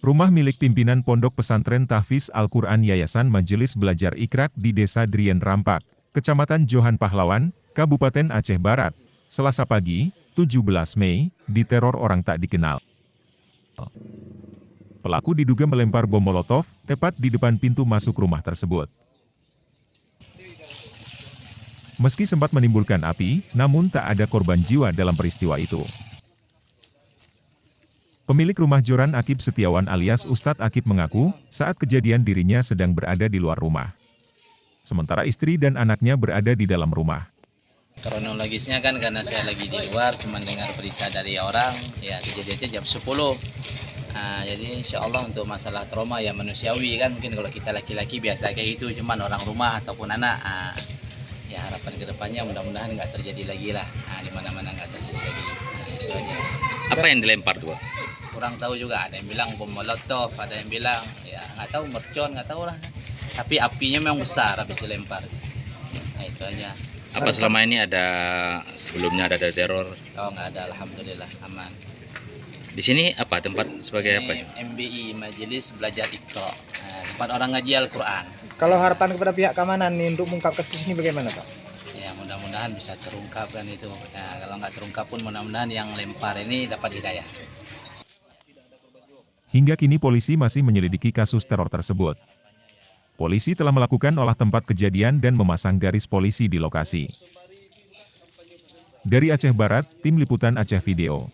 Rumah milik pimpinan Pondok Pesantren Tahfiz Al-Quran Yayasan Majelis Belajar Iqra di Desa Drien Rampak, Kecamatan Johan Pahlawan, Kabupaten Aceh Barat, Selasa pagi, 17 Mei, diteror orang tak dikenal. Pelaku diduga melempar bom molotov tepat di depan pintu masuk rumah tersebut. Meski sempat menimbulkan api, namun tak ada korban jiwa dalam peristiwa itu. Pemilik rumah Joran Akib Setiawan alias Ustadz Akib mengaku, saat kejadian dirinya sedang berada di luar rumah. Sementara istri dan anaknya berada di dalam rumah. Kronologisnya kan karena saya lagi di luar, cuma dengar berita dari orang, ya kejadiannya jam 10. Nah, jadi insya Allah untuk masalah trauma ya manusiawi kan, mungkin kalau kita laki-laki biasa kayak gitu, cuman orang rumah ataupun anak. Ya harapan kedepannya mudah-mudahan nggak terjadi lagi lah, di mana-mana nggak terjadi lagi. Itu aja. Apa yang dilempar tuh? Kurang tahu juga, ada yang bilang bom molotov, ada yang bilang ya nggak tahu mercon, nggak tahu lah. Tapi apinya memang besar habis dilempar. Nah, itu aja. Apa selama ini sebelumnya ada teror? Oh nggak ada, alhamdulillah aman. Di sini apa tempat sebagai apa? MBI Majelis Belajar Iqra, tempat orang ngaji Al-Quran. Kalau harapan kepada pihak keamanan nih untuk mengungkap kasus ini bagaimana, Pak? Ya mudah-mudahan bisa terungkap kan itu. Nah, kalau nggak terungkap pun mudah-mudahan yang lempar ini dapat hidayah. Hingga kini polisi masih menyelidiki kasus teror tersebut. Polisi telah melakukan olah tempat kejadian dan memasang garis polisi di lokasi. Dari Aceh Barat, Tim Liputan Aceh Video.